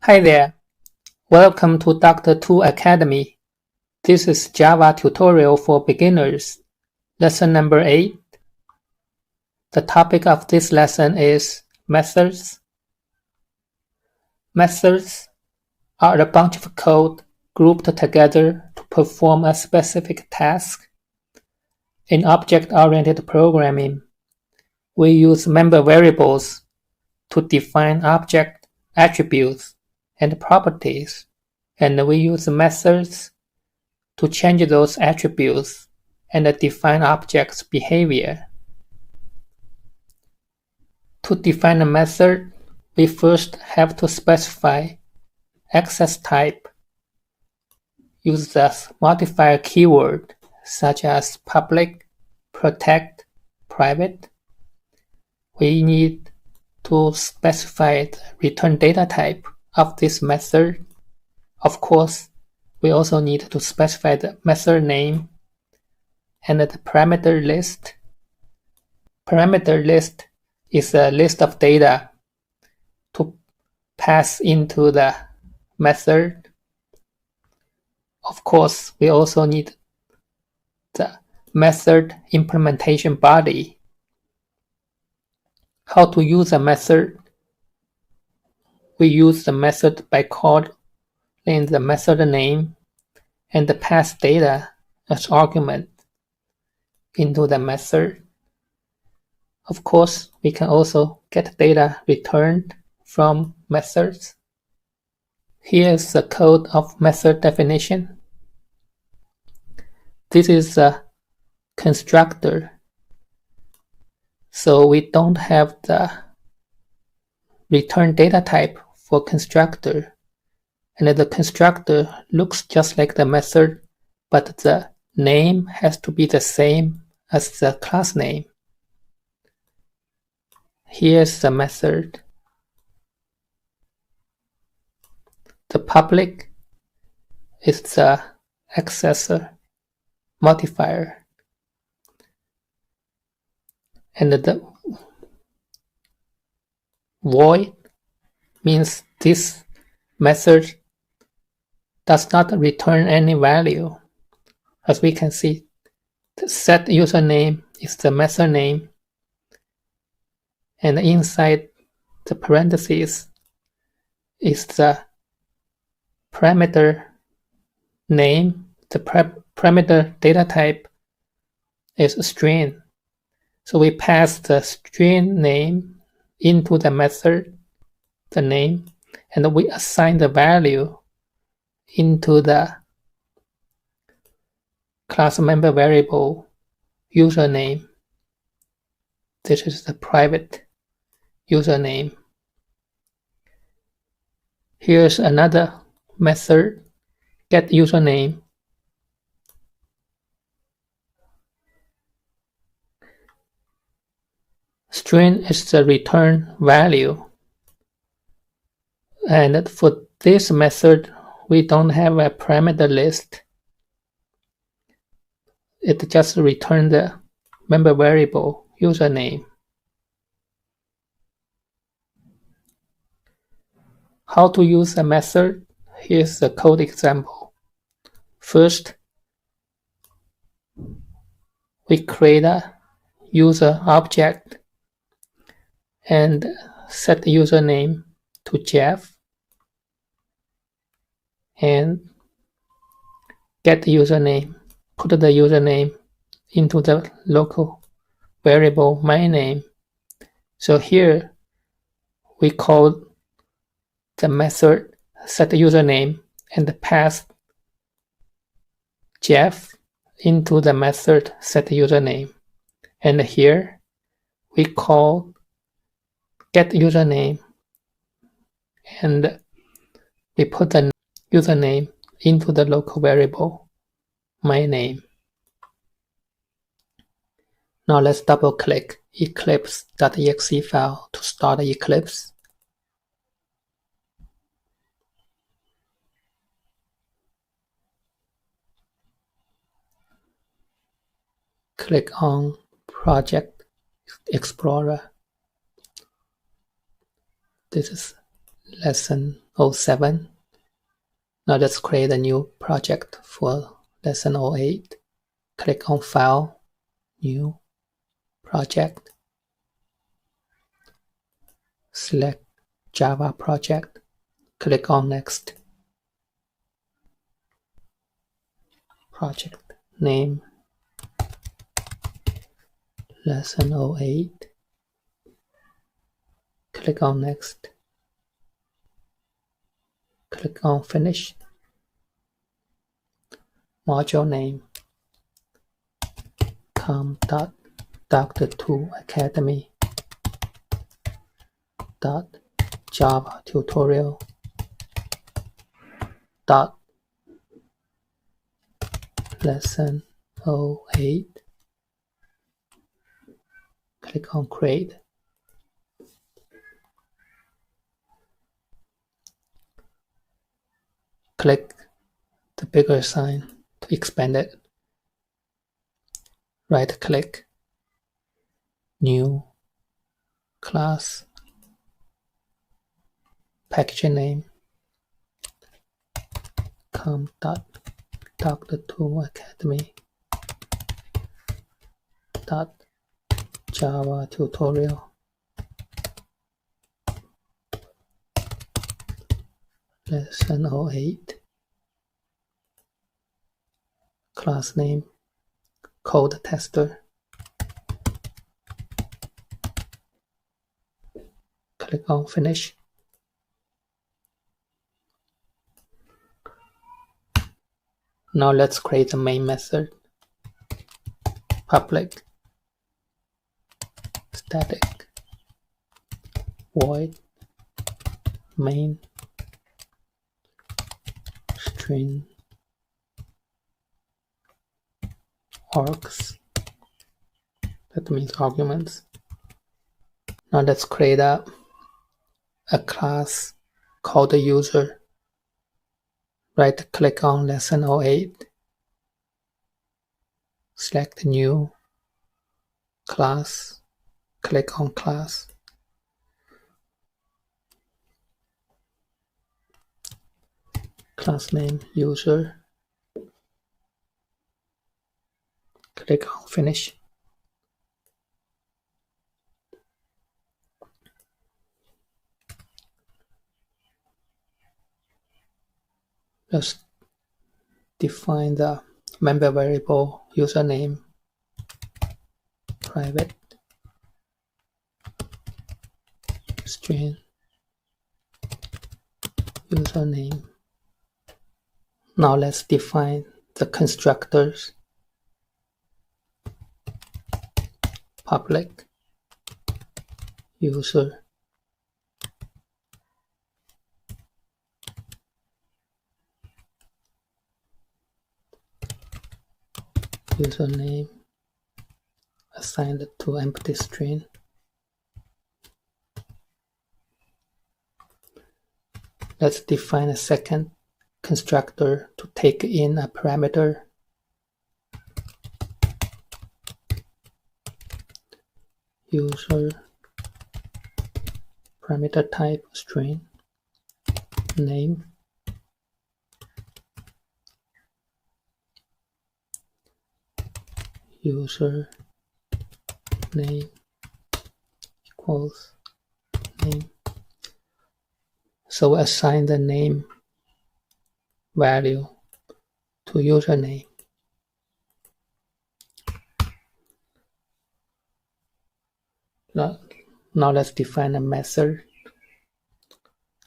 Hi there, welcome to Dr. 2 Academy. This is Java tutorial for beginners, lesson number 8. The topic of this lesson is methods. Methods are a bunch of code grouped together to perform a specific task. In object-oriented programming, we use member variables to define object attributes and properties, and we use methods to change those attributes and define objects' behavior. To define a method, we first have to specify access type. Use the modifier keyword such as public, protect, private. We need to specify the return data type of this method. Of course, we also need to specify the method name and the parameter list. Parameter list is a list of data to pass into the method. Of course, we also need the method implementation body. How to use a method? We use the method by calling the method name and pass data as argument into the method. Of course, we can also get data returned from methods. Here is the code of method definition. This is a constructor, so we don't have the return data type for constructor, and the constructor looks just like the method, but the name has to be the same as the class name. Here's the method. The public is the accessor modifier, and the void means this method does not return any value. As we can see, the set username is the method name, and inside the parentheses is the parameter name. The parameter data type is string. So we pass the string name into the method, the name, and we assign the value into the class member variable username. This is the private username. Here's another method, get username. String is the return value, and for this method we don't have a parameter list. It just returns the member variable username. How to use a method? Here's the code example. First, we create a user object and set the username to Jeff and get the username. Put the username into the local variable myname. So here we call the method set the username and pass Jeff into the method set the username. And here we call get username and we put the username into the local variable myname. Now let's double click eclipse.exe file to start Eclipse. Click on Project Explorer. This is lesson 07. Now let's create a new project for lesson 08. Click on File, New, Project. Select Java Project. Click on Next. Project name, lesson 08. Click on Next. Click on Finish. Module name, com.dr2academy. Java tutorial. Lesson 08. Click on Create. Click the bigger sign to expand it. Right click, New, Class, Package name, com.dr2academy. Java tutorial. Lesson 08. Class name, code tester. Click on Finish. Now let's create the main method. Public static void main string args. That means arguments. Now let's create a class called the user. Right click on lesson 08. Select new class. Click on class. Class name user. Click on Finish. Let's define the member variable username, private string username. Now let's define the constructors. Public user username assigned to empty string. Let's define a second constructor to take in a parameter. User parameter type string name user name equals name. So we assign the name value to username. Now let's define a method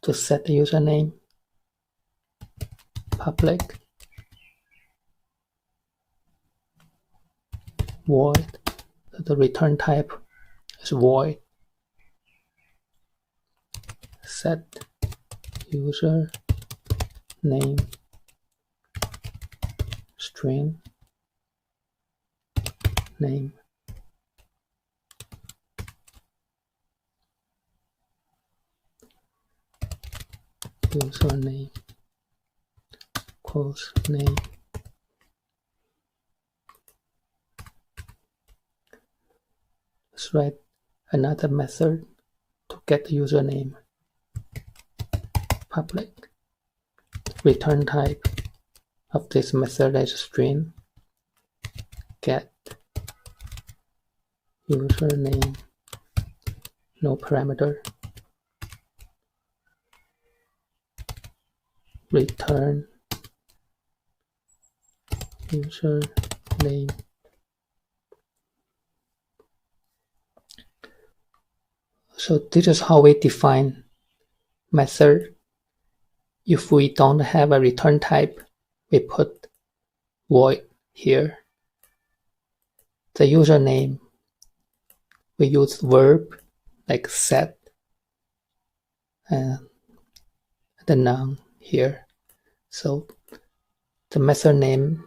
to set the username. Public void. The return type is void. Set user name string name. Username equals name. Let's write another method to get the username. public. Return type of this method is string. Get username, no parameter. Return username. So this is how we define method. If we don't have a return type, we put void here. The username, we use verb like set and the noun here. So the method name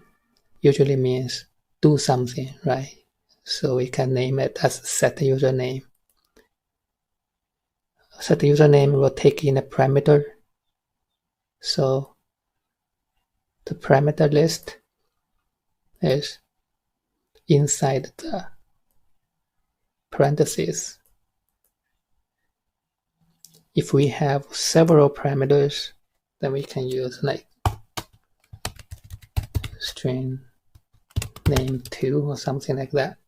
usually means do something, right? So we can name it as set username. Set username will take in a parameter. So the parameter list is inside the parentheses. If we have several parameters, then we can use like string name 2 or something like that.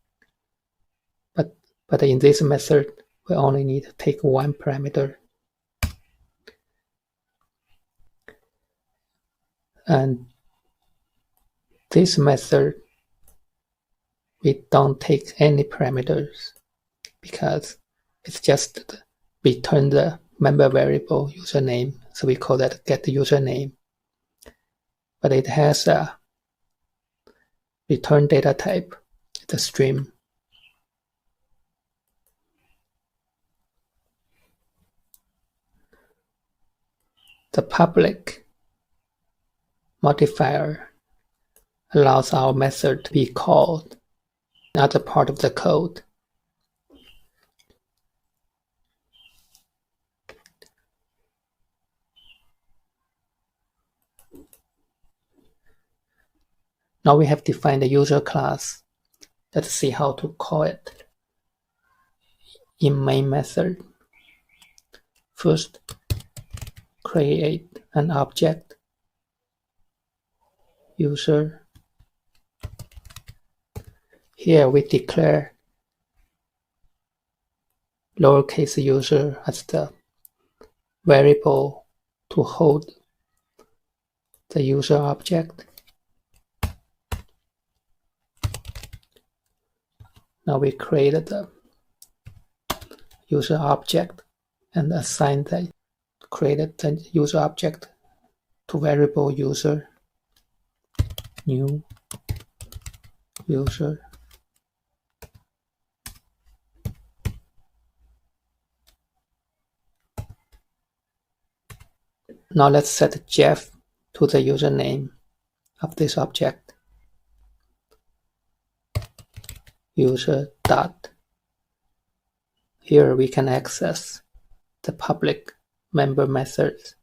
But in this method, we only need to take one parameter. And this method, we don't take any parameters because it's just return the member variable username. So we call that get username. But it has a return data type, it's a string. The public modifier allows our method to be called in other part of the code. Now we have defined the user class. Let's see how to call it in main method. First, create an object, user. Here we declare lowercase user as the variable to hold the user object. Now we created the user object and assign the created the user object to variable user, new user. Now let's set Jeff to the username of this object. User dot. Here we can access the public member methods.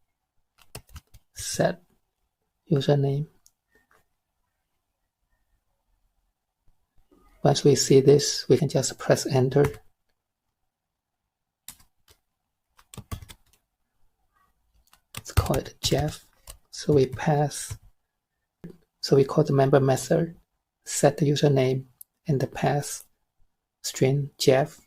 Set username. Once we see this, we can just press enter. Let's call it Jeff. So we call the member method, set the username, and the pass string Jeff.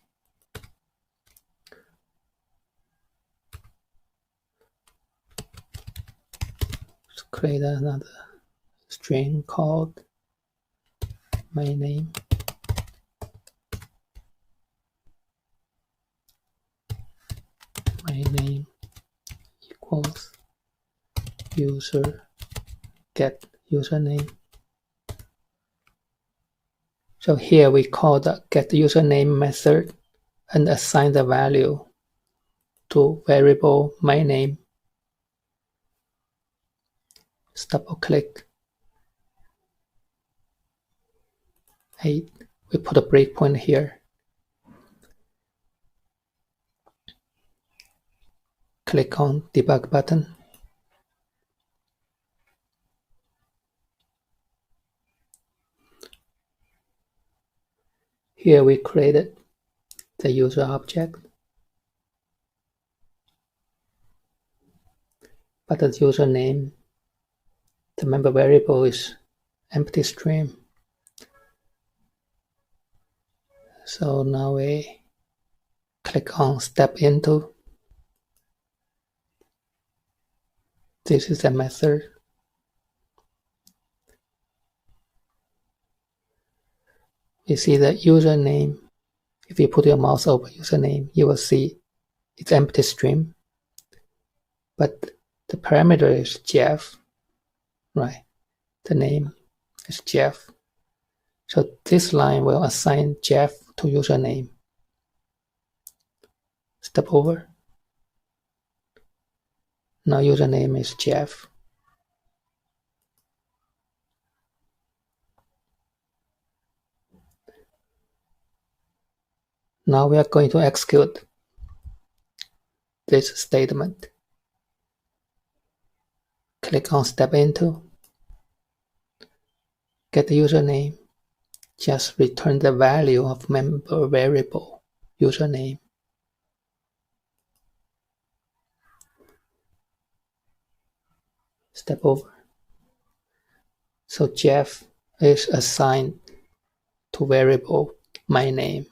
Let's create another string called my name. My name equals user get username. So here we call the get username method and assign the value to variable my name. Let's double click 8. We put a breakpoint here. Click on debug button. Here we created the user object. but the username, the member variable is empty string. So now we click on step into. This is the method. We see the username. If you put your mouse over username, you will see it's empty string, but the parameter is Jeff, right? The name is Jeff. So this line will assign Jeff to username. Step over. Now username is Jeff. Now we are going to execute this statement. Click on step into. Get the username. Just return the value of member variable username. Step over. So Jeff is assigned to variable my name.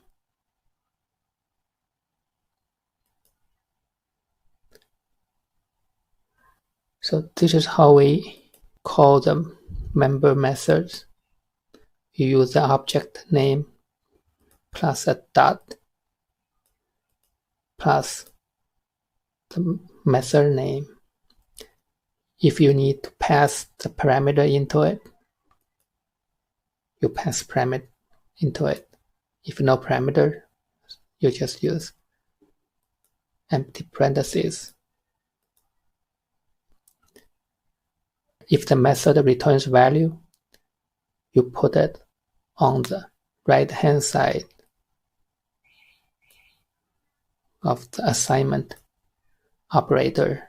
So this is how we call the member methods. You use the object name plus a dot plus the method name. If you need to pass the parameter into it, you pass parameter into it. If no parameter, you just use empty parentheses. If the method returns value, you put it on the right-hand side of the assignment operator.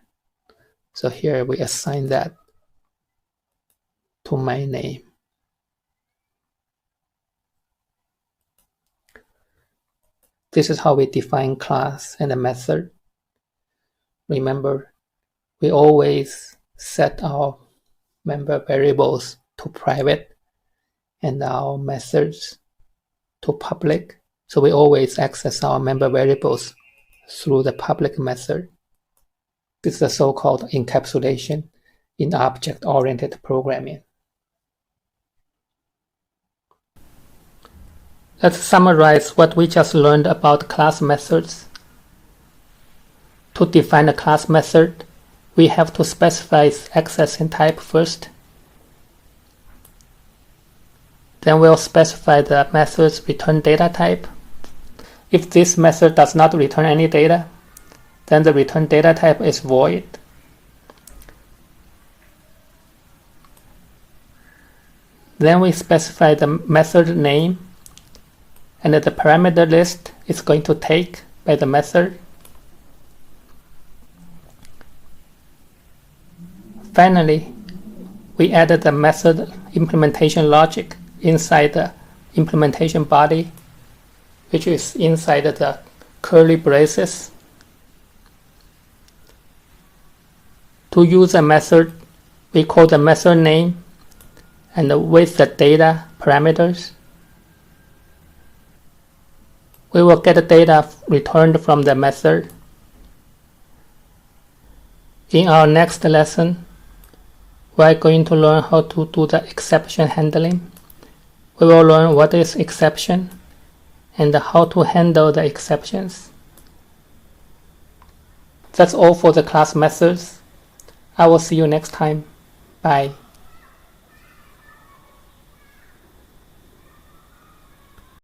So here we assign that to my name. This is how we define class and a method. Remember, we always set our member variables to private and our methods to public. So we always access our member variables through the public method. This is a so-called encapsulation in object-oriented programming. Let's summarize what we just learned about class methods. To define a class method, we have to specify its accessing type first. Then we'll specify the method's return data type. If this method does not return any data, then the return data type is void. Then we specify the method name and the parameter list is going to take by the method. Finally, we added the method implementation logic inside the implementation body, which is inside the curly braces. To use a method, we call the method name and with the data parameters. We will get the data returned from the method. In our next lesson, we are going to learn how to do the exception handling. We will learn what is exception and how to handle the exceptions. That's all for the class methods. I will see you next time. Bye.